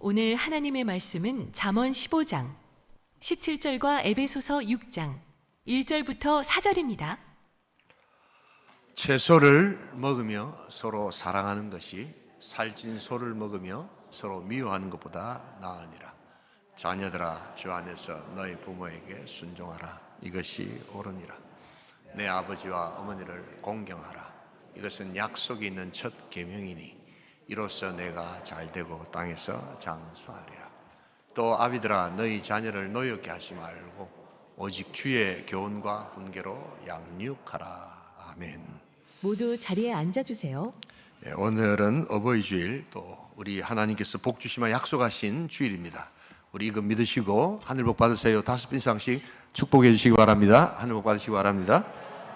오늘 하나님의 말씀은 잠언 15장 17절과 에베소서 6장 1절부터 4절입니다. 채소를 먹으며 서로 사랑하는 것이 살찐 소를 먹으며 서로 미워하는 것보다 나으니라. 자녀들아, 주 안에서 너희 부모에게 순종하라. 이것이 옳으니라. 내 아버지와 어머니를 공경하라. 이것은 약속이 있는 첫 계명이니 이로써 내가 잘되고 땅에서 장수하리라. 또 아비들아, 너희 자녀를 노엽게 하지 말고 오직 주의 교훈과 훈계로 양육하라. 아멘. 모두 자리에 앉아주세요. 오늘은 어버이 주일, 또 우리 하나님께서 복 주시마 약속하신 주일입니다. 우리 이거 믿으시고 하늘 복 받으세요. 5분 이상씩 축복해 주시기 바랍니다. 하늘 복 받으시기 바랍니다.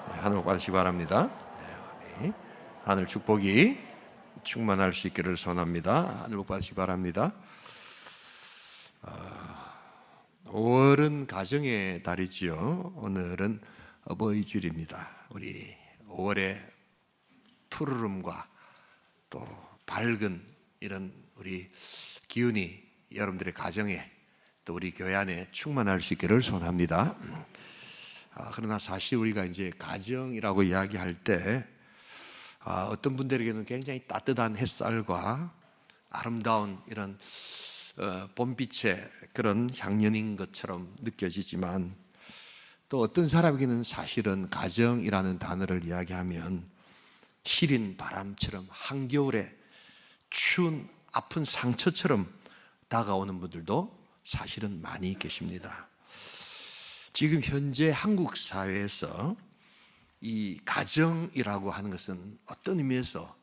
하늘 복 받으시기 바랍니다. 하늘 축복이 충만할 수 있기를 소원합니다. 하늘 복 받으시기 바랍니다. 5월은 가정의 달이지요. 오늘은 어버이 주일입니다. 우리 5월의 푸르름과 또 밝은 이런 우리 기운이 여러분들의 가정에 또 우리 교회 안에 충만할 수 있기를 소원합니다. 그러나 사실 우리가 이제 가정이라고 이야기할 때 어떤 분들에게는 굉장히 따뜻한 햇살과 아름다운 이런 봄빛의 그런 향연인 것처럼 느껴지지만, 또 어떤 사람에게는 사실은 가정이라는 단어를 이야기하면 시린 바람처럼 한겨울에 추운 아픈 상처처럼 다가오는 분들도 사실은 많이 계십니다. 지금 현재 한국 사회에서 이 가정이라고 하는 것은 어떤 의미에서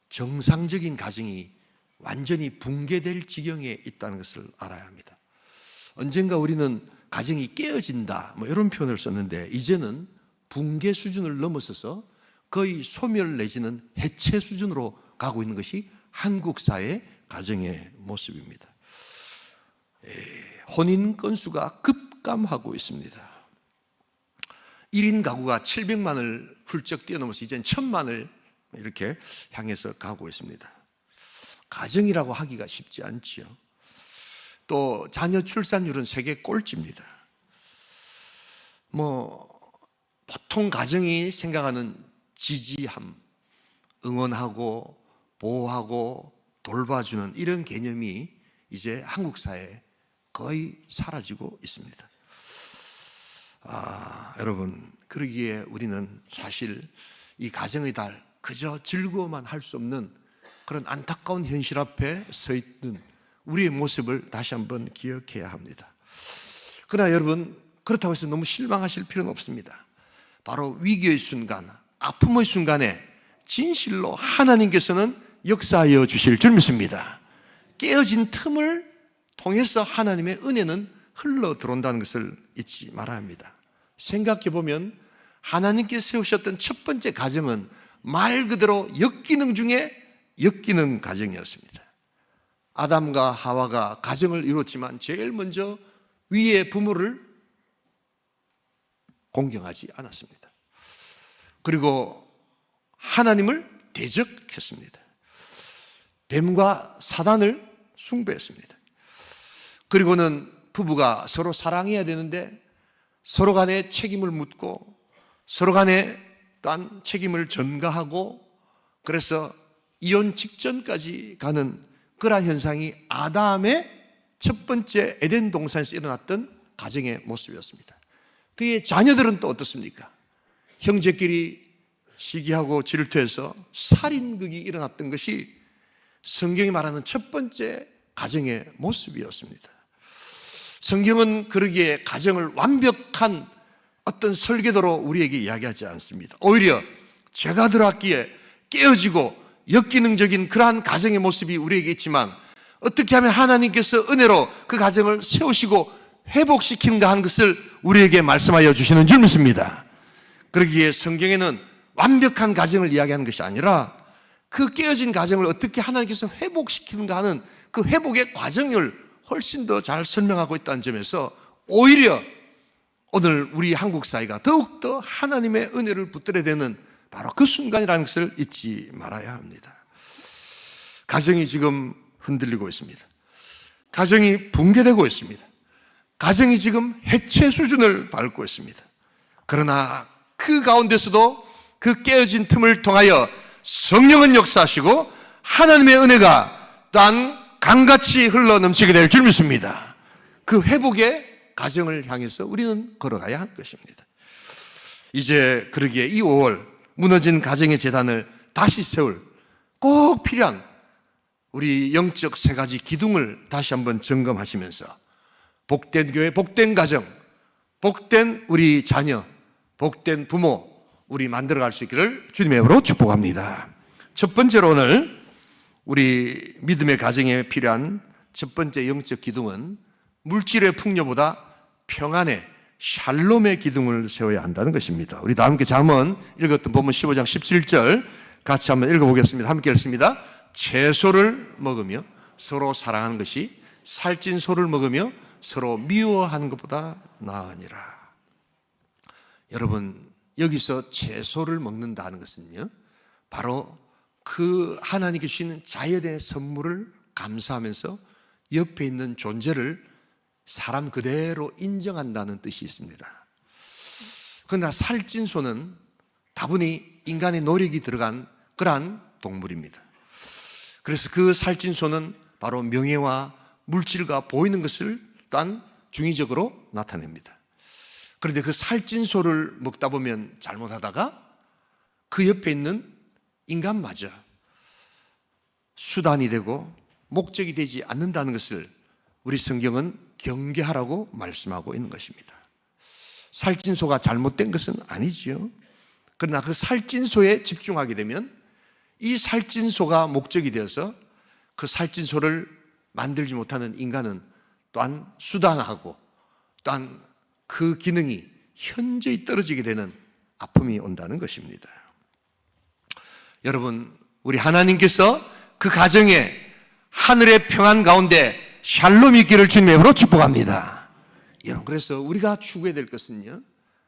정상적인 가정이 완전히 붕괴될 지경에 있다는 것을 알아야 합니다. 언젠가 우리는 가정이 깨어진다 이런 표현을 썼는데, 이제는 붕괴 수준을 넘어서서 거의 소멸 내지는 해체 수준으로 가고 있는 것이 한국 사회 가정의 모습입니다. 혼인 건수가 급감하고 있습니다. 1인 가구가 700만을 훌쩍 뛰어넘어서 이제는 1000만을 이렇게 향해서 가고 있습니다. 가정이라고 하기가 쉽지 않지요. 또 자녀 출산율은 세계 꼴찌입니다. 보통 가정이 생각하는 지지함, 응원하고 보호하고 돌봐주는 이런 개념이 이제 한국 사회에 거의 사라지고 있습니다. 여러분, 그러기에 우리는 사실 이 가정의 달, 그저 즐거워만 할 수 없는 그런 안타까운 현실 앞에 서 있는 우리의 모습을 다시 한번 기억해야 합니다. 그러나 여러분, 그렇다고 해서 너무 실망하실 필요는 없습니다. 바로 위기의 순간, 아픔의 순간에 진실로 하나님께서는 역사하여 주실 줄 믿습니다. 깨어진 틈을 통해서 하나님의 은혜는 흘러 들어온다는 것을 잊지 말아야 합니다. 생각해 보면 하나님께서 세우셨던 첫 번째 가정은 말 그대로 역기능 중에 역기능 가정이었습니다. 아담과 하와가 가정을 이뤘지만 제일 먼저 위의 부모를 공경하지 않았습니다. 그리고 하나님을 대적했습니다. 뱀과 사단을 숭배했습니다. 그리고는 부부가 서로 사랑해야 되는데 서로 간에 책임을 묻고 서로 간에 또한 책임을 전가하고, 그래서 이혼 직전까지 가는 그러한 현상이 아담의 첫 번째 에덴 동산에서 일어났던 가정의 모습이었습니다. 그의 자녀들은 또 어떻습니까? 형제끼리 시기하고 질투해서 살인극이 일어났던 것이 성경이 말하는 첫 번째 가정의 모습이었습니다. 성경은 그러기에 가정을 완벽한 어떤 설계도로 우리에게 이야기하지 않습니다. 오히려 죄가 들어왔기에 깨어지고 역기능적인 그러한 가정의 모습이 우리에게 있지만, 어떻게 하면 하나님께서 은혜로 그 가정을 세우시고 회복시키는가 하는 것을 우리에게 말씀하여 주시는 줄 믿습니다. 그러기에 성경에는 완벽한 가정을 이야기하는 것이 아니라 그 깨어진 가정을 어떻게 하나님께서 회복시키는가 하는 그 회복의 과정을 훨씬 더 잘 설명하고 있다는 점에서 오히려 오늘 우리 한국 사회가 더욱더 하나님의 은혜를 붙들어야 되는 바로 그 순간이라는 것을 잊지 말아야 합니다. 가정이 지금 흔들리고 있습니다. 가정이 붕괴되고 있습니다. 가정이 지금 해체 수준을 밟고 있습니다. 그러나 그 가운데서도 그 깨어진 틈을 통하여 성령은 역사하시고 하나님의 은혜가 또한 강같이 흘러 넘치게 될 줄 믿습니다. 그 회복의 가정을 향해서 우리는 걸어가야 하는 것입니다. 이제 그러기에 이 5월 무너진 가정의 재단을 다시 세울 꼭 필요한 우리 영적 세 가지 기둥을 다시 한번 점검하시면서 복된 교회, 복된 가정, 복된 우리 자녀, 복된 부모 우리 만들어갈 수 있기를 주님의 이름으로 축복합니다. 첫 번째로 오늘 우리 믿음의 가정에 필요한 첫 번째 영적 기둥은 물질의 풍요보다 평안의 샬롬의 기둥을 세워야 한다는 것입니다. 우리 다 함께 잠언 읽었던 본문 15장 17절 같이 한번 읽어보겠습니다. 함께 읽습니다. 채소를 먹으며 서로 사랑하는 것이 살찐 소를 먹으며 서로 미워하는 것보다 나으니라. 여러분, 여기서 채소를 먹는다는 것은요, 바로 그 하나님께 주시는 자연의 선물을 감사하면서 옆에 있는 존재를 사람 그대로 인정한다는 뜻이 있습니다. 그러나 살찐 소는 다분히 인간의 노력이 들어간 그러한 동물입니다. 그래서 그 살찐 소는 바로 명예와 물질과 보이는 것을 또한 중의적으로 나타냅니다. 그런데 그 살찐 소를 먹다 보면 잘못하다가 그 옆에 있는 인간마저 수단이 되고 목적이 되지 않는다는 것을 우리 성경은 경계하라고 말씀하고 있는 것입니다. 살찐 소가 잘못된 것은 아니지요. 그러나 그 살찐 소에 집중하게 되면 이 살찐 소가 목적이 되어서 그 살찐 소를 만들지 못하는 인간은 또한 수단하고 또한 그 기능이 현저히 떨어지게 되는 아픔이 온다는 것입니다. 여러분, 우리 하나님께서 그 가정에 하늘의 평안 가운데 샬롬이 있기를 주님의 이름으로 축복합니다. 여러분, 그래서 우리가 추구해야 될 것은요,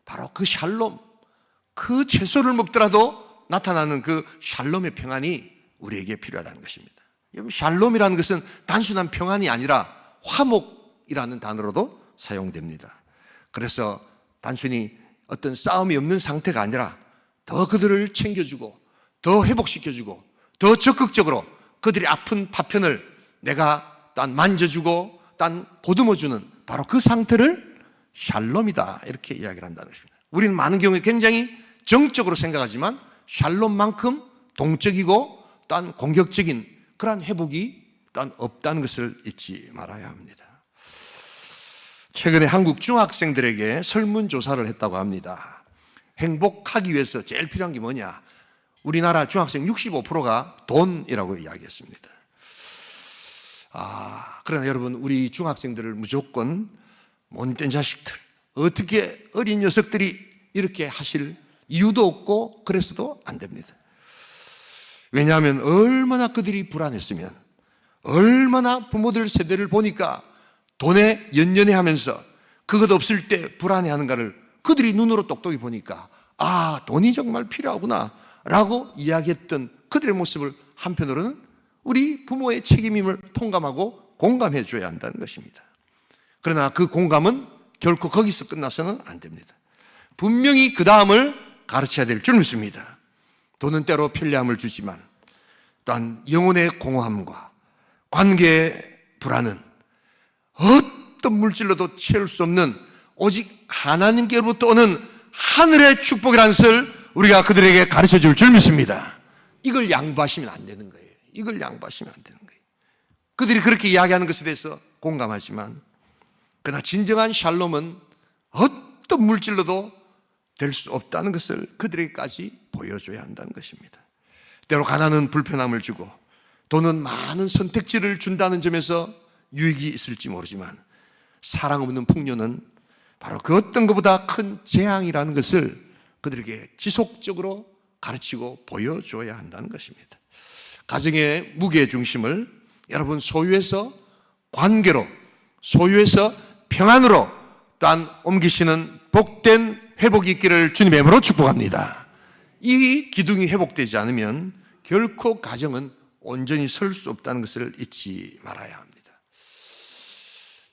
바로 그 샬롬, 그 채소를 먹더라도 나타나는 그 샬롬의 평안이 우리에게 필요하다는 것입니다. 여러분, 샬롬이라는 것은 단순한 평안이 아니라 화목이라는 단어로도 사용됩니다. 그래서 단순히 어떤 싸움이 없는 상태가 아니라 더 그들을 챙겨주고 더 회복시켜주고 더 적극적으로 그들의 아픈 파편을 내가 딴 만져주고 딴 보듬어주는 바로 그 상태를 샬롬이다, 이렇게 이야기를 한다는 것입니다. 우리는 많은 경우에 굉장히 정적으로 생각하지만 샬롬만큼 동적이고 딴 공격적인 그러한 회복이 딴 없다는 것을 잊지 말아야 합니다. 최근에 한국 중학생들에게 설문조사를 했다고 합니다. 행복하기 위해서 제일 필요한 게 뭐냐? 우리나라 중학생 65%가 돈이라고 이야기했습니다. 그러나 여러분, 우리 중학생들을 무조건 못된 자식들, 어떻게 어린 녀석들이 이렇게 하실 이유도 없고 그래서도 안 됩니다. 왜냐하면 얼마나 그들이 불안했으면, 얼마나 부모들 세대를 보니까 돈에 연연해하면서 그것 없을 때 불안해하는가를 그들이 눈으로 똑똑히 보니까 돈이 정말 필요하구나 라고 이야기했던 그들의 모습을 한편으로는 우리 부모의 책임임을 통감하고 공감해 줘야 한다는 것입니다. 그러나 그 공감은 결코 거기서 끝나서는 안 됩니다. 분명히 그 다음을 가르쳐야 될 줄 믿습니다. 돈은 때로 편리함을 주지만 또한 영혼의 공허함과 관계의 불안은 어떤 물질로도 채울 수 없는 오직 하나님께로부터 오는 하늘의 축복이라는 것을 우리가 그들에게 가르쳐 줄 줄 믿습니다. 이걸 양보하시면 안 되는 거예요. 이걸 양보하시면 안 되는 거예요. 그들이 그렇게 이야기하는 것에 대해서 공감하지만, 그러나 진정한 샬롬은 어떤 물질로도 될 수 없다는 것을 그들에게까지 보여줘야 한다는 것입니다. 때로 가난은 불편함을 주고 돈은 많은 선택지를 준다는 점에서 유익이 있을지 모르지만, 사랑 없는 풍요는 바로 그 어떤 것보다 큰 재앙이라는 것을 그들에게 지속적으로 가르치고 보여줘야 한다는 것입니다. 가정의 무게 중심을 여러분 소유에서 관계로, 소유에서 평안으로 또한 옮기시는 복된 회복이 있기를 주님의 이름으로 축복합니다. 이 기둥이 회복되지 않으면 결코 가정은 온전히 설 수 없다는 것을 잊지 말아야 합니다.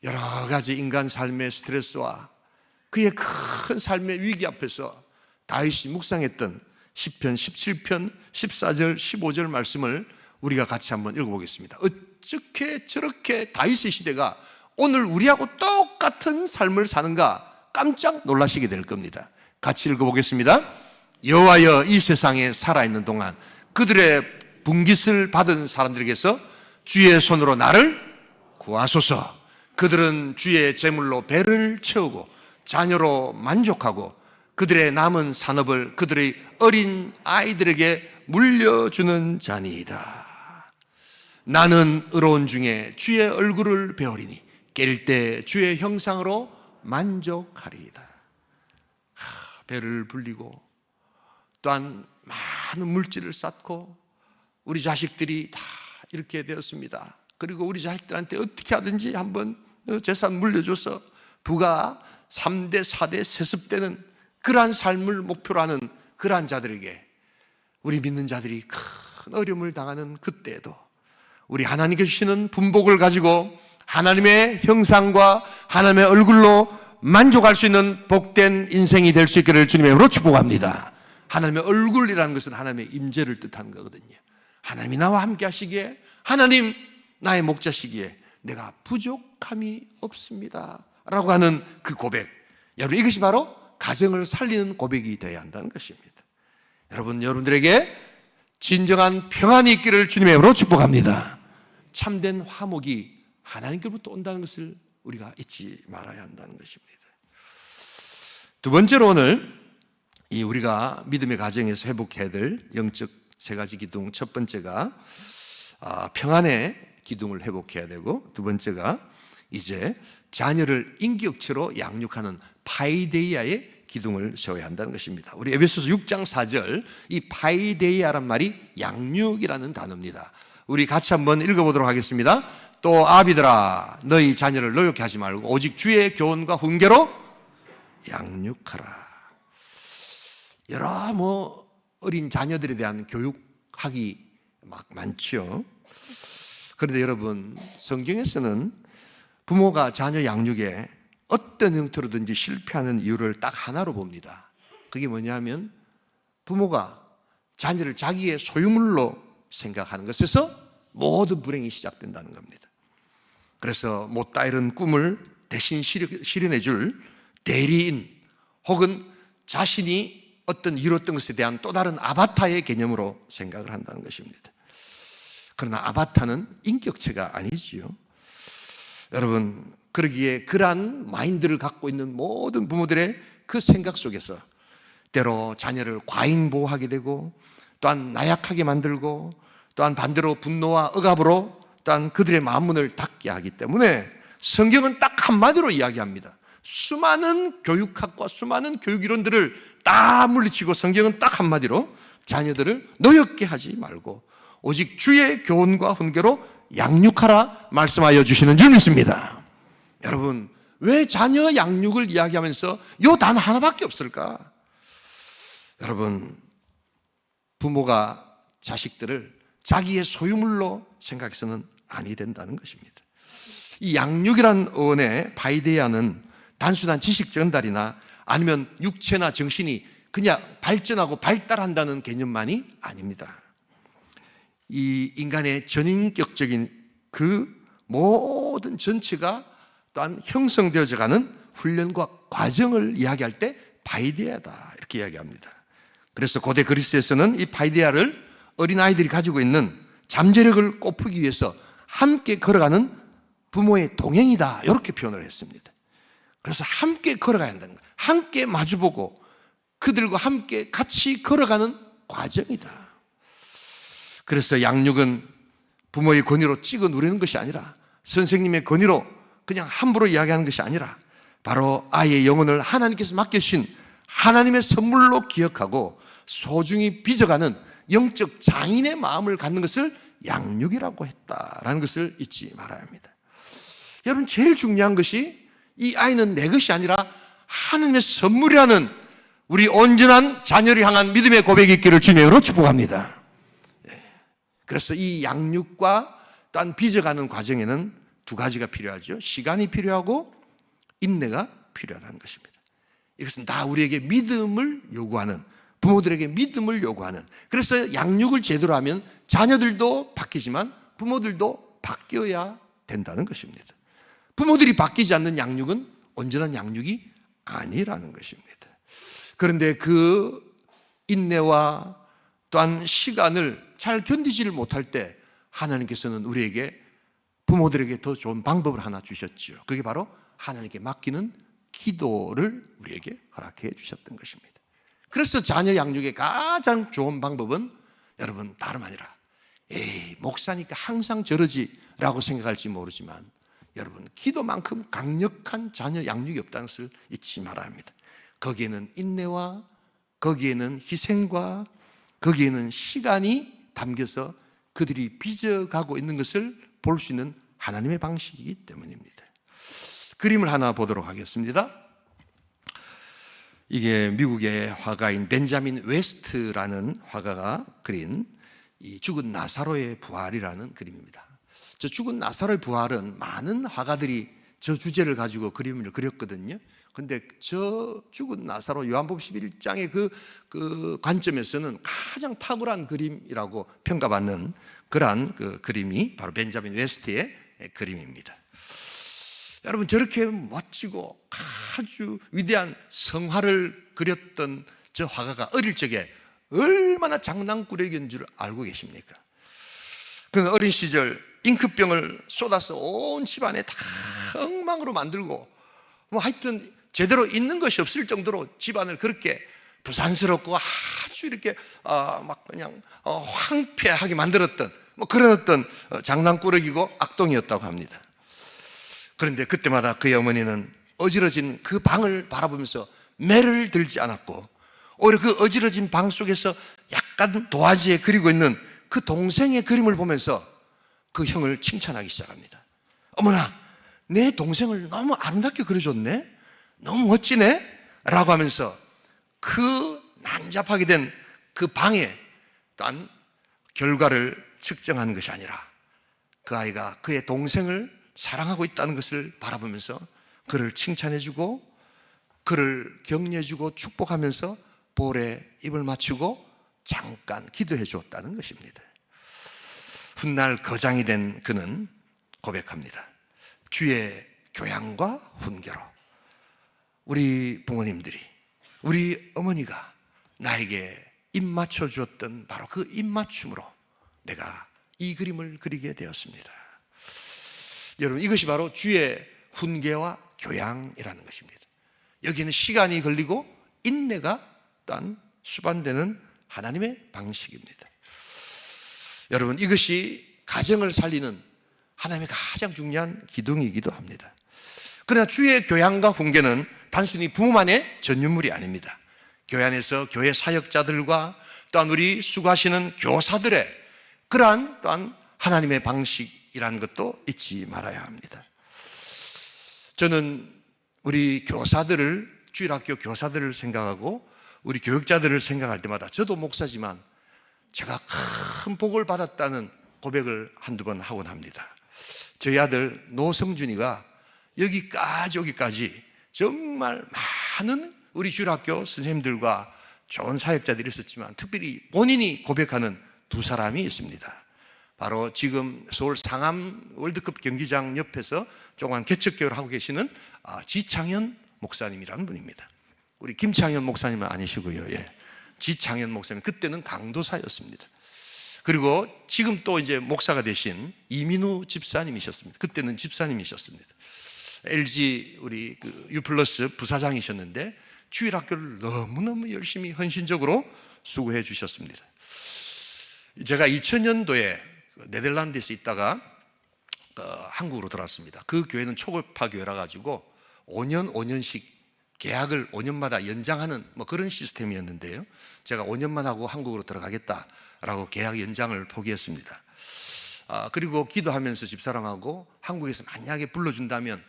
여러 가지 인간 삶의 스트레스와 그의 큰 삶의 위기 앞에서 다윗이 묵상했던 시편 17편 14절 15절 말씀을 우리가 같이 한번 읽어보겠습니다. 어떻게 저렇게 다윗의 시대가 오늘 우리하고 똑같은 삶을 사는가 깜짝 놀라시게 될 겁니다. 같이 읽어보겠습니다. 여호와여, 이 세상에 살아있는 동안 그들의 분깃을 받은 사람들에게서 주의 손으로 나를 구하소서. 그들은 주의 제물로 배를 채우고 자녀로 만족하고 그들의 남은 산업을 그들의 어린 아이들에게 물려주는 자니이다. 나는 의로운 중에 주의 얼굴을 배우리니 깰 때 주의 형상으로 만족하리이다. 배를 불리고 또한 많은 물질을 쌓고 우리 자식들이 다 이렇게 되었습니다. 그리고 우리 자식들한테 어떻게 하든지 한번 재산 물려줘서 부가 3대, 4대 세습되는 그러한 삶을 목표로 하는 그러한 자들에게 우리 믿는 자들이 큰 어려움을 당하는 그때에도 우리 하나님께서 주시는 분복을 가지고 하나님의 형상과 하나님의 얼굴로 만족할 수 있는 복된 인생이 될 수 있기를 주님의 이름으로 축복합니다. 하나님의 얼굴이라는 것은 하나님의 임재를 뜻하는 거거든요. 하나님이 나와 함께 하시기에, 하나님 나의 목자시기에 내가 부족함이 없습니다 라고 하는 그 고백, 여러분 이것이 바로 가정을 살리는 고백이 되어야 한다는 것입니다. 여러분들에게 진정한 평안이 있기를 주님의 이름으로 축복합니다. 참된 화목이 하나님께로부터 온다는 것을 우리가 잊지 말아야 한다는 것입니다. 두 번째로 오늘 이 우리가 믿음의 가정에서 회복해야 될 영적 세 가지 기둥, 첫 번째가 평안의 기둥을 회복해야 되고, 두 번째가 이제 자녀를 인격체로 양육하는 파이데이아의 기둥을 세워야 한다는 것입니다. 우리 에베소서 6장 4절, 이 파이데이아란 말이 양육이라는 단어입니다. 우리 같이 한번 읽어보도록 하겠습니다. 또 아비들아, 너희 자녀를 노엽게 하지 말고 오직 주의 교훈과 훈계로 양육하라. 여러 어린 자녀들에 대한 교육학이 막 많죠. 그런데 여러분, 성경에서는 부모가 자녀 양육에 어떤 형태로든지 실패하는 이유를 딱 하나로 봅니다. 그게 뭐냐면 부모가 자녀를 자기의 소유물로 생각하는 것에서 모든 불행이 시작된다는 겁니다. 그래서 못다 이룬 꿈을 대신 실현해 줄 대리인 혹은 자신이 어떤 이뤘던 것에 대한 또 다른 아바타의 개념으로 생각을 한다는 것입니다. 그러나 아바타는 인격체가 아니지요. 여러분, 그러기에 그러한 마인드를 갖고 있는 모든 부모들의 그 생각 속에서 때로 자녀를 과잉보호하게 되고, 또한 나약하게 만들고, 또한 반대로 분노와 억압으로 또한 그들의 마음문을 닫게 하기 때문에 성경은 딱 한마디로 이야기합니다. 수많은 교육학과 수많은 교육이론들을 다 물리치고 성경은 딱 한마디로 자녀들을 노엽게 하지 말고 오직 주의 교훈과 훈계로 양육하라 말씀하여 주시는 줄 믿습니다. 여러분, 왜 자녀 양육을 이야기하면서 요 단 하나밖에 없을까? 여러분, 부모가 자식들을 자기의 소유물로 생각해서는 아니 된다는 것입니다. 이 양육이라는 어원의 파이데아는 단순한 지식 전달이나 아니면 육체나 정신이 그냥 발전하고 발달한다는 개념만이 아닙니다. 이 인간의 전인격적인 그 모든 전체가 또한 형성되어져 가는 훈련과 과정을 이야기할 때 파이데아다 이렇게 이야기합니다. 그래서 고대 그리스에서는 이 파이데아를 어린아이들이 가지고 있는 잠재력을 꽃피기 위해서 함께 걸어가는 부모의 동행이다 이렇게 표현을 했습니다. 그래서 함께 걸어가야 한다는 거예요. 함께 마주보고 그들과 함께 같이 걸어가는 과정이다. 그래서 양육은 부모의 권위로 찍어 누르는 것이 아니라, 선생님의 권위로 그냥 함부로 이야기하는 것이 아니라 바로 아이의 영혼을 하나님께서 맡겨주신 하나님의 선물로 기억하고 소중히 빚어가는 영적 장인의 마음을 갖는 것을 양육이라고 했다라는 것을 잊지 말아야 합니다. 여러분, 제일 중요한 것이 이 아이는 내 것이 아니라 하나님의 선물이라는 우리 온전한 자녀를 향한 믿음의 고백이 있기를 주님으로 축복합니다. 그래서 이 양육과 또한 빚어가는 과정에는 두 가지가 필요하죠. 시간이 필요하고 인내가 필요하다는 것입니다. 이것은 다 우리에게 믿음을 요구하는, 부모들에게 믿음을 요구하는, 그래서 양육을 제대로 하면 자녀들도 바뀌지만 부모들도 바뀌어야 된다는 것입니다. 부모들이 바뀌지 않는 양육은 온전한 양육이 아니라는 것입니다. 그런데 그 인내와 또한 시간을 잘 견디지를 못할 때 하나님께서는 우리에게, 부모들에게 더 좋은 방법을 하나 주셨죠. 그게 바로 하나님께 맡기는 기도를 우리에게 허락해 주셨던 것입니다. 그래서 자녀 양육의 가장 좋은 방법은 여러분 다름 아니라, 목사니까 항상 저러지 라고 생각할지 모르지만 여러분, 기도만큼 강력한 자녀 양육이 없다는 것을 잊지 말아야 합니다. 거기에는 인내와 거기에는 희생과 거기에는 시간이 담겨서 그들이 빚어가고 있는 것을 볼 수 있는 하나님의 방식이기 때문입니다. 그림을 하나 보도록 하겠습니다. 이게 미국의 화가인 벤자민 웨스트라는 화가가 그린 이 죽은 나사로의 부활이라는 그림입니다. 저 죽은 나사로의 부활은 많은 화가들이 저 주제를 가지고 그림을 그렸거든요. 근데 저 죽은 나사로 요한복음 11장의 그 관점에서는 가장 탁월한 그림이라고 평가받는 그러한 그 그림이 바로 벤자민 웨스트의 그림입니다. 여러분, 저렇게 멋지고 아주 위대한 성화를 그렸던 저 화가가 어릴 적에 얼마나 장난꾸러기인 줄 알고 계십니까? 그 어린 시절 잉크병을 쏟아서 온 집안에 다 엉망으로 만들고, 뭐 하여튼 제대로 있는 것이 없을 정도로 집안을 그렇게 부산스럽고 아주 이렇게 막 그냥 황폐하게 만들었던 뭐 그런 어떤 장난꾸러기고 악동이었다고 합니다. 그런데 그때마다 그의 어머니는 어지러진 그 방을 바라보면서 매를 들지 않았고, 오히려 그 어지러진 방 속에서 약간 도화지에 그리고 있는 그 동생의 그림을 보면서 그 형을 칭찬하기 시작합니다. 어머나, 내 동생을 너무 아름답게 그려줬네? 너무 멋지네? 라고 하면서 그 난잡하게 된 그 방에 딴 결과를 측정하는 것이 아니라 그 아이가 그의 동생을 사랑하고 있다는 것을 바라보면서 그를 칭찬해주고 그를 격려해주고 축복하면서 볼에 입을 맞추고 잠깐 기도해 주었다는 것입니다. 훗날 거장이 된 그는 고백합니다. 주의 교양과 훈계로 우리 부모님들이, 우리 어머니가 나에게 입 맞춰 주었던 바로 그 입맞춤으로 내가 이 그림을 그리게 되었습니다. 여러분, 이것이 바로 주의 훈계와 교양이라는 것입니다. 여기는 시간이 걸리고 인내가 또한 수반되는 하나님의 방식입니다. 여러분, 이것이 가정을 살리는 하나님의 가장 중요한 기둥이기도 합니다. 그러나 주의 교양과 훈계는 단순히 부모만의 전유물이 아닙니다. 교회 안에서 교회 사역자들과 또한 우리 수고하시는 교사들의 그러한 또한 하나님의 방식이라는 것도 잊지 말아야 합니다. 저는 우리 교사들을, 주일학교 교사들을 생각하고 우리 교육자들을 생각할 때마다 저도 목사지만 제가 큰 복을 받았다는 고백을 한두 번 하곤 합니다. 저희 아들 노성준이가 여기까지 정말 많은 우리 주일학교 선생님들과 좋은 사역자들이 있었지만 특별히 본인이 고백하는 두 사람이 있습니다. 바로 지금 서울 상암 월드컵 경기장 옆에서 조그만 개척교회를 하고 계시는 지창현 목사님이라는 분입니다. 우리 김창현 목사님은 아니시고요. 예. 지창현 목사님, 그때는 강도사였습니다. 그리고 지금 또 이제 목사가 되신 이민우 집사님이셨습니다. 그때는 집사님이셨습니다. LG 우리 U+ 부사장이셨는데 주일학교를 너무너무 열심히 헌신적으로 수고해 주셨습니다. 제가 2000년도에 네덜란드에서 있다가 한국으로 돌아왔습니다. 그 교회는 초급파 교회라 가지고 5년씩 계약을 5년마다 연장하는 뭐 그런 시스템이었는데요. 제가 5년만 하고 한국으로 들어가겠다라고 계약 연장을 포기했습니다. 그리고 기도하면서 집사람하고 한국에서 만약에 불러준다면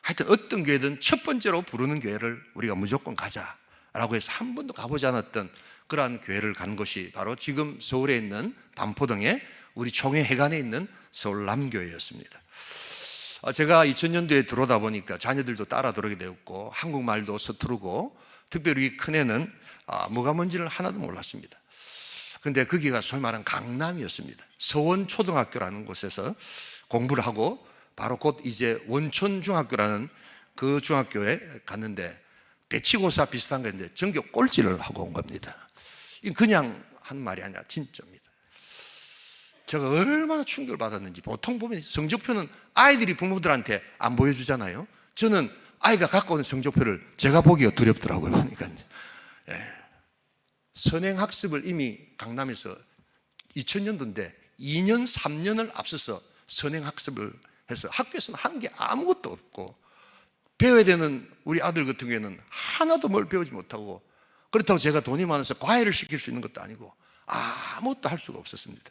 하여튼 어떤 교회든 첫 번째로 부르는 교회를 우리가 무조건 가자라고 해서 한 번도 가보지 않았던 그러한 교회를 간 것이 바로 지금 서울에 있는 반포동에 우리 총회 해관에 있는 서울 남교회였습니다. 제가 2000년도에 들어오다 보니까 자녀들도 따라 들어오게 되었고 한국말도 서투르고 특별히 큰애는 뭐가 뭔지를 하나도 몰랐습니다. 근데 거기가 소위 말하는 강남이었습니다. 서원초등학교라는 곳에서 공부를 하고 바로 곧 이제 원촌중학교라는 그 중학교에 갔는데 배치고사 비슷한 건데 전교 꼴찌를 하고 온 겁니다. 이건 그냥 한 말이 아니라 진짜입니다. 제가 얼마나 충격을 받았는지. 보통 보면 성적표는 아이들이 부모들한테 안 보여주잖아요. 저는 아이가 갖고 온 성적표를 제가 보기가 두렵더라고요. 보니까. 선행학습을 이미 강남에서 2000년도인데 2년, 3년을 앞서서 선행학습을 해서 학교에서는 한 게 아무것도 없고 배워야 되는 우리 아들 같은 경우에는 하나도 뭘 배우지 못하고 그렇다고 제가 돈이 많아서 과외를 시킬 수 있는 것도 아니고 아무것도 할 수가 없었습니다.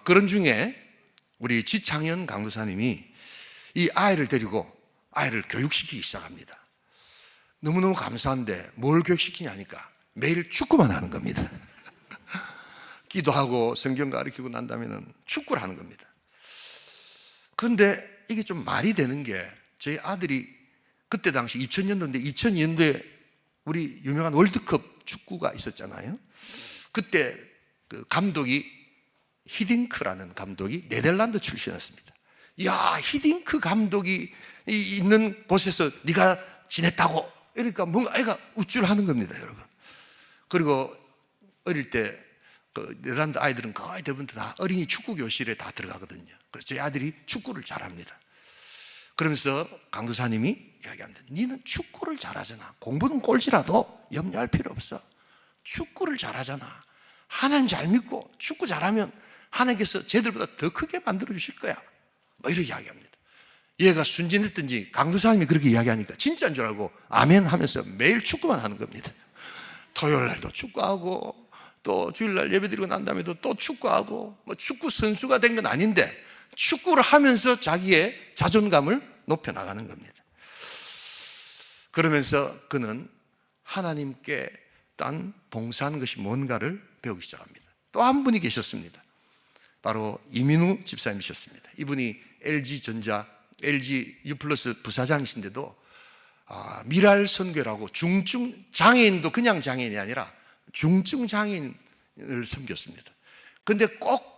그런 중에 우리 지창현 강도사님이 이 아이를 데리고 아이를 교육시키기 시작합니다. 너무너무 감사한데 뭘 교육시키냐 하니까 매일 축구만 하는 겁니다. 기도하고 성경 가르치고 난 다음에는 축구를 하는 겁니다. 그런데 이게 좀 말이 되는 게 저희 아들이 그때 당시 2000년도인데 2002년도에 우리 유명한 월드컵 축구가 있었잖아요. 그때 그 감독이 히딩크라는 감독이 네덜란드 출신이었습니다. 야, 히딩크 감독이 있는 곳에서 네가 지냈다고. 그러니까 뭔가 애가 우쭐하는 겁니다, 여러분. 그리고 어릴 때 그 네덜란드 아이들은 거의 대부분 다 어린이 축구 교실에 다 들어가거든요. 그래서 제 아들이 축구를 잘합니다. 그러면서 강도사님이 이야기합니다. 니는 축구를 잘하잖아. 공부는 꼴찌라도 염려할 필요 없어. 축구를 잘하잖아. 하나님 잘 믿고 축구 잘하면 하나님께서 쟤들보다 더 크게 만들어 주실 거야. 뭐 이렇게 이야기합니다. 얘가 순진했든지 강도사님이 그렇게 이야기하니까 진짜인 줄 알고 아멘 하면서 매일 축구만 하는 겁니다. 토요일 날도 축구하고 또 주일날 예배드리고 난 다음에도 또 축구하고 뭐 축구 선수가 된 건 아닌데 축구를 하면서 자기의 자존감을 높여나가는 겁니다. 그러면서 그는 하나님께 딴 봉사하는 것이 뭔가를 배우기 시작합니다. 또 한 분이 계셨습니다. 바로 이민우 집사님이셨습니다. 이분이 LG전자, LG U+ 부사장이신데도 미랄 선교라고 중증 장애인도 그냥 장애인이 아니라 중증 장애인을 섬겼습니다. 근데 꼭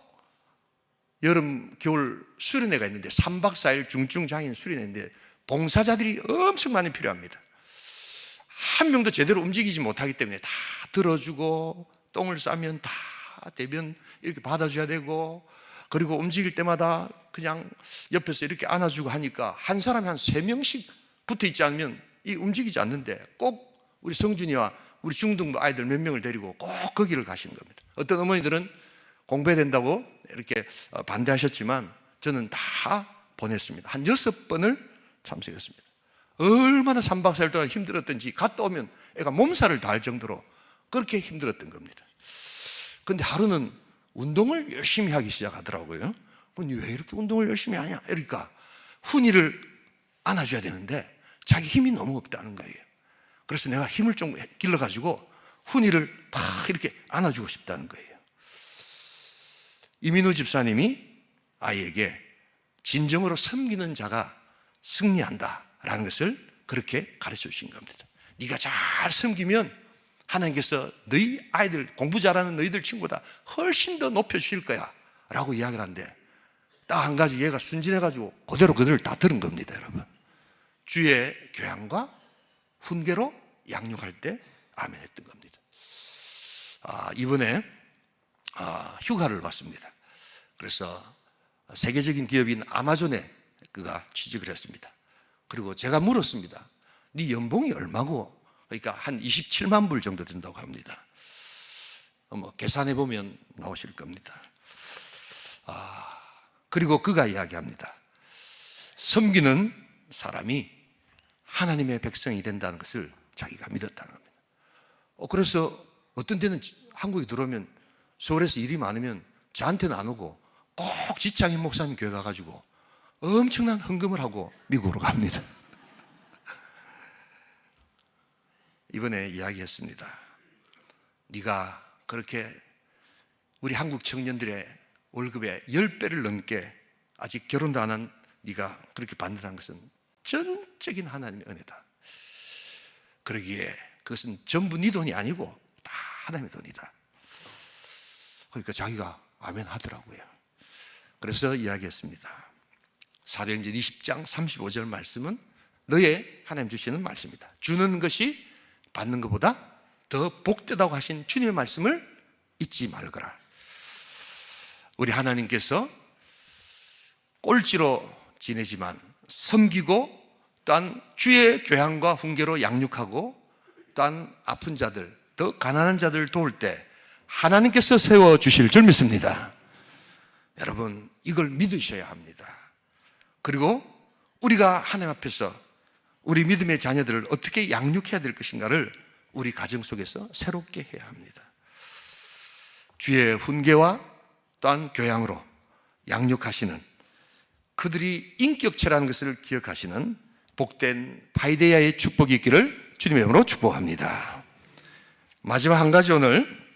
여름, 겨울 수련회가 있는데 3박 4일 중증 장애인 수련회인데 봉사자들이 엄청 많이 필요합니다. 한 명도 제대로 움직이지 못하기 때문에 다 들어주고 똥을 싸면 다 대변 이렇게 받아줘야 되고 그리고 움직일 때마다 그냥 옆에서 이렇게 안아주고 하니까 한 사람이 한 3명씩 붙어 있지 않으면 이 움직이지 않는데 꼭 우리 성준이와 우리 중등부 아이들 몇 명을 데리고 꼭 거기를 가시는 겁니다. 어떤 어머니들은 공부해야 된다고 이렇게 반대하셨지만 저는 다 보냈습니다. 한 6번을 참석했습니다. 얼마나 3박 4일 동안 힘들었던지 갔다 오면 애가 몸살을 다 할 정도로 그렇게 힘들었던 겁니다. 그런데 하루는 운동을 열심히 하기 시작하더라고요. 왜 이렇게 운동을 열심히 하냐? 그러니까 훈이를 안아줘야 되는데 자기 힘이 너무 없다는 거예요. 그래서 내가 힘을 좀 길러가지고 훈이를 막 이렇게 안아주고 싶다는 거예요. 이민우 집사님이 아이에게 진정으로 섬기는 자가 승리한다라는 것을 그렇게 가르쳐 주신 겁니다. 네가 잘 섬기면 하나님께서 너희 아이들, 공부 잘하는 너희들 친구보다 훨씬 더 높여주실 거야 라고 이야기를 하는데 딱 한 가지 얘가 순진해가지고 그대로 다 들은 겁니다, 여러분. 주의 교양과 훈계로 양육할 때 아멘 했던 겁니다. 이번에 휴가를 왔습니다. 그래서 세계적인 기업인 아마존에 그가 취직을 했습니다. 그리고 제가 물었습니다. 네 연봉이 얼마고? 그러니까 한 27만 불 정도 된다고 합니다. 계산해 보면 나오실 겁니다. 그리고 그가 이야기합니다. 섬기는 사람이 하나님의 백성이 된다는 것을 자기가 믿었다는 겁니다. 그래서 어떤 때는 한국에 들어오면 서울에서 일이 많으면 저한테는 안 오고 꼭 지창현 목사님 교회 가가지고 엄청난 헌금을 하고 미국으로 갑니다. 이번에 이야기했습니다. 네가 그렇게 우리 한국 청년들의 월급의 10배를 넘게 아직 결혼도 안 한 네가 그렇게 받는다는 것은 전적인 하나님의 은혜다. 그러기에 그것은 전부 네 돈이 아니고 다 하나님의 돈이다. 그러니까 자기가 아멘 하더라고요. 그래서 이야기했습니다. 사도행전 20장 35절 말씀은 너의 하나님 주시는 말씀이다. 주는 것이 받는 것보다 더 복되다고 하신 주님의 말씀을 잊지 말거라. 우리 하나님께서 꼴찌로 지내지만 섬기고 또한 주의 교양과 훈계로 양육하고 또한 아픈 자들, 더 가난한 자들 도울 때 하나님께서 세워주실 줄 믿습니다. 여러분, 이걸 믿으셔야 합니다. 그리고 우리가 하나님 앞에서 우리 믿음의 자녀들을 어떻게 양육해야 될 것인가를 우리 가정 속에서 새롭게 해야 합니다. 주의 훈계와 또한 교양으로 양육하시는, 그들이 인격체라는 것을 기억하시는 복된 파이데야의 축복이 있기를 주님의 이름으로 축복합니다. 마지막 한 가지 오늘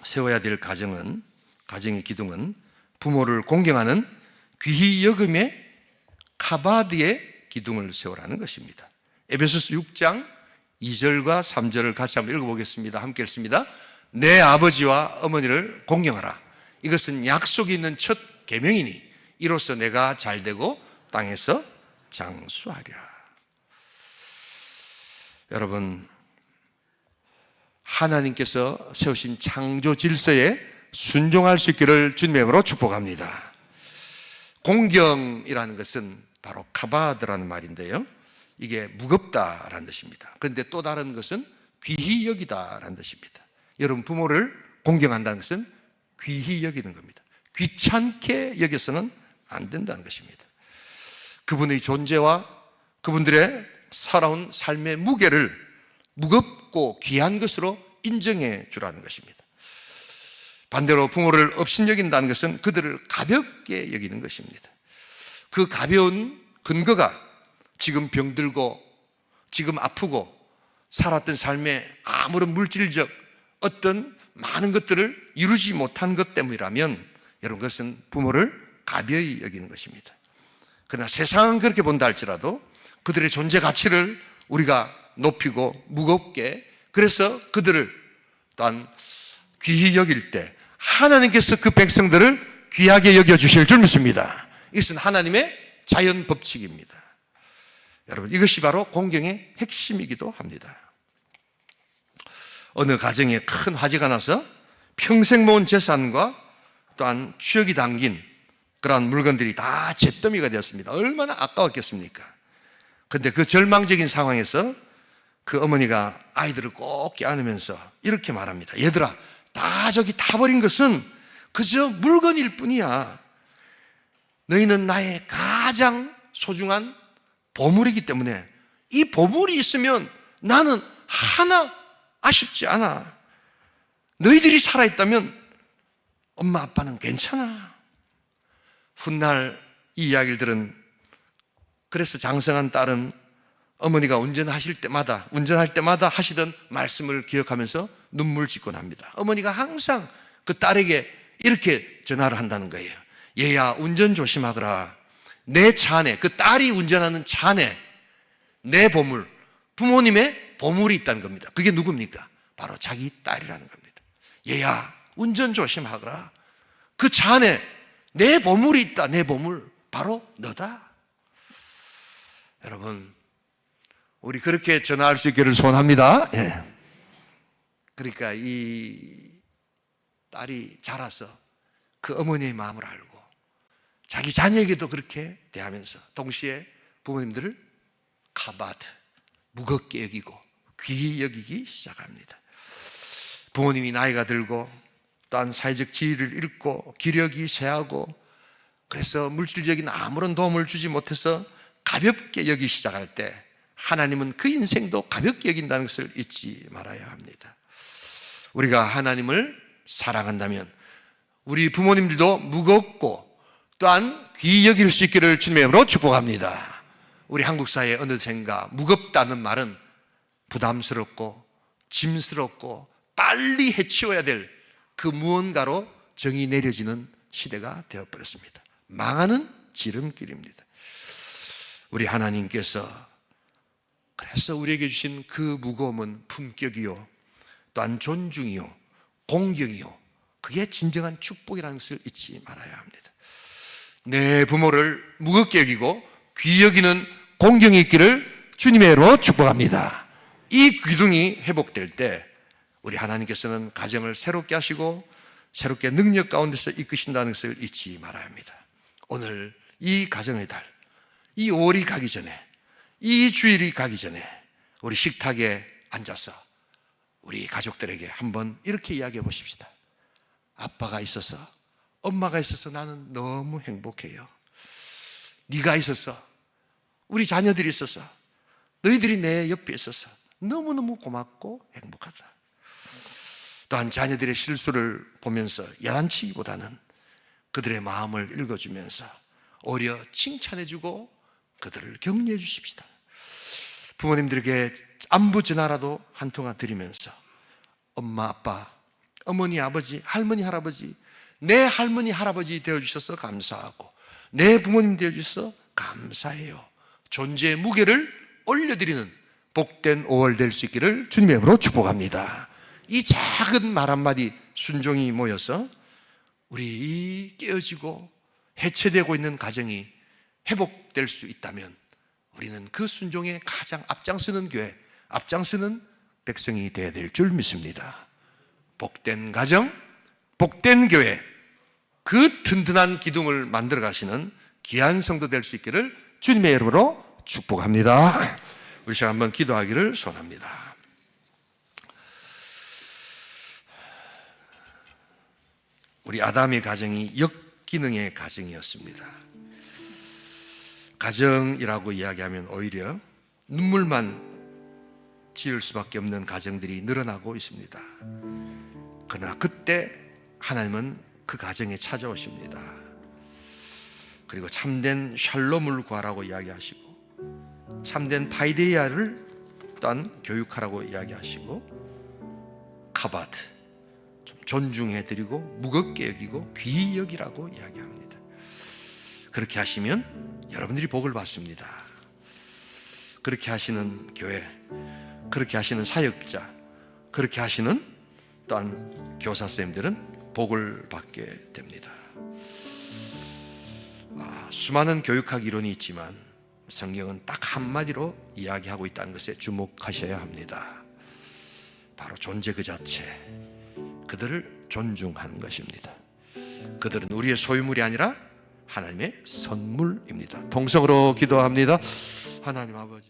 세워야 될 가정은, 가정의 기둥은 부모를 공경하는 귀히 여김의 카바드의 기둥을 세우라는 것입니다. 에베소서 6장 2절과 3절을 같이 한번 읽어보겠습니다. 함께 읽습니다. 내 아버지와 어머니를 공경하라. 이것은 약속이 있는 첫 계명이니 이로써 내가 잘되고 땅에서 장수하리라. 여러분, 하나님께서 세우신 창조 질서에 순종할 수 있기를 주님의 이름으로 축복합니다. 공경이라는 것은 바로 카바드라는 말인데요, 이게 무겁다라는 뜻입니다. 그런데 또 다른 것은 귀히 여기다라는 뜻입니다. 여러분, 부모를 공경한다는 것은 귀히 여기는 겁니다. 귀찮게 여겨서는 안 된다는 것입니다. 그분의 존재와 그분들의 살아온 삶의 무게를 무겁고 귀한 것으로 인정해 주라는 것입니다. 반대로 부모를 업신여긴다는 것은 그들을 가볍게 여기는 것입니다. 그 가벼운 근거가 지금 병들고 지금 아프고 살았던 삶에 아무런 물질적 어떤 많은 것들을 이루지 못한 것 때문이라면 여러분, 그것은 부모를 가벼이 여기는 것입니다. 그러나 세상은 그렇게 본다 할지라도 그들의 존재 가치를 우리가 높이고 무겁게, 그래서 그들을 또한 귀히 여길 때 하나님께서 그 백성들을 귀하게 여겨주실 줄 믿습니다. 이것은 하나님의 자연 법칙입니다. 여러분, 이것이 바로 공경의 핵심이기도 합니다. 어느 가정에 큰 화재가 나서 평생 모은 재산과 또한 추억이 담긴 그러한 물건들이 다 잿더미가 되었습니다. 얼마나 아까웠겠습니까? 그런데 그 절망적인 상황에서 그 어머니가 아이들을 꼭 껴안으면서 이렇게 말합니다. 얘들아, 다 저기 타버린 것은 그저 물건일 뿐이야. 너희는 나의 가장 소중한 보물이기 때문에 이 보물이 있으면 나는 하나 아쉽지 않아. 너희들이 살아있다면 엄마 아빠는 괜찮아. 훗날 이 이야기를 들은, 그래서 장성한 딸은 어머니가 운전할 때마다 하시던 말씀을 기억하면서 눈물 짓곤 합니다. 어머니가 항상 그 딸에게 이렇게 전화를 한다는 거예요. 얘야, 운전 조심하거라. 내 차 안에, 그 딸이 운전하는 차 안에 내 보물, 부모님의 보물이 있다는 겁니다. 그게 누굽니까? 바로 자기 딸이라는 겁니다. 얘야, 운전 조심하거라. 그 차 안에 내 보물이 있다. 내 보물, 바로 너다. 여러분, 우리 그렇게 전화할 수 있기를 소원합니다. 예. 그러니까 이 딸이 자라서 그 어머니의 마음을 알고 자기 자녀에게도 그렇게 대하면서 동시에 부모님들을 카바드, 무겁게 여기고 귀히 여기기 시작합니다. 부모님이 나이가 들고 또한 사회적 지위를 잃고 기력이 쇠하고, 그래서 물질적인 아무런 도움을 주지 못해서 가볍게 여기기 시작할 때 하나님은 그 인생도 가볍게 여긴다는 것을 잊지 말아야 합니다. 우리가 하나님을 사랑한다면 우리 부모님들도 무겁고 또한 귀히 여길 수 있기를 주님의 이름으로 축복합니다. 우리 한국 사회의 어느샌가 무겁다는 말은 부담스럽고 짐스럽고 빨리 해치워야 될 그 무언가로 정이 내려지는 시대가 되어버렸습니다. 망하는 지름길입니다. 우리 하나님께서 그래서 우리에게 주신 그 무거움은 품격이요, 또한 존중이요, 공격이요, 그게 진정한 축복이라는 것을 잊지 말아야 합니다. 내 부모를 무겁게 여기고 귀히 여기는 공경이 있기를 주님의 이름으로 축복합니다. 이 귀등이 회복될 때 우리 하나님께서는 가정을 새롭게 하시고 새롭게 능력 가운데서 이끄신다는 것을 잊지 말아야 합니다. 오늘 이 가정의 달, 이 5월이 가기 전에, 이 주일이 가기 전에 우리 식탁에 앉아서 우리 가족들에게 한번 이렇게 이야기해 보십시다. 아빠가 있어서, 엄마가 있어서 나는 너무 행복해요. 네가 있어서, 우리 자녀들이 있어서, 너희들이 내 옆에 있어서 너무너무 고맙고 행복하다. 또한 자녀들의 실수를 보면서 야단치기보다는 그들의 마음을 읽어주면서 오히려 칭찬해주고 그들을 격려해 주십시다. 부모님들에게 안부 전화라도 한 통화 드리면서 엄마, 아빠, 어머니, 아버지, 할머니, 할아버지, 내 할머니, 할아버지 되어주셔서 감사하고 내 부모님 되어주셔서 감사해요. 존재의 무게를 올려드리는 복된 5월 될 수 있기를 주님의 이름으로 축복합니다. 이 작은 말 한마디 순종이 모여서 우리 이 깨어지고 해체되고 있는 가정이 회복될 수 있다면 우리는 그 순종에 가장 앞장서는 교회, 앞장서는 백성이 되어야 될 줄 믿습니다. 복된 가정, 복된 교회, 그 든든한 기둥을 만들어 가시는 귀한 성도 될 수 있기를 주님의 이름으로 축복합니다. 우리 시간 한번 기도하기를 소원합니다. 우리 아담의 가정이 역기능의 가정이었습니다. 가정이라고 이야기하면 오히려 눈물만 지을 수밖에 없는 가정들이 늘어나고 있습니다. 그러나 그때 하나님은 그 가정에 찾아오십니다. 그리고 참된 샬롬을 구하라고 이야기하시고 참된 파이데이아를 또한 교육하라고 이야기하시고 카바드, 좀 존중해드리고 무겁게 여기고 귀히 여기라고 이야기합니다. 그렇게 하시면 여러분들이 복을 받습니다. 그렇게 하시는 교회, 그렇게 하시는 사역자, 그렇게 하시는 또한 교사 선생님들은 복을 받게 됩니다. 수많은 교육학 이론이 있지만 성경은 딱 한마디로 이야기하고 있다는 것에 주목하셔야 합니다. 바로 존재 그 자체, 그들을 존중하는 것입니다. 그들은 우리의 소유물이 아니라 하나님의 선물입니다. 동성으로 기도합니다. 하나님 아버지,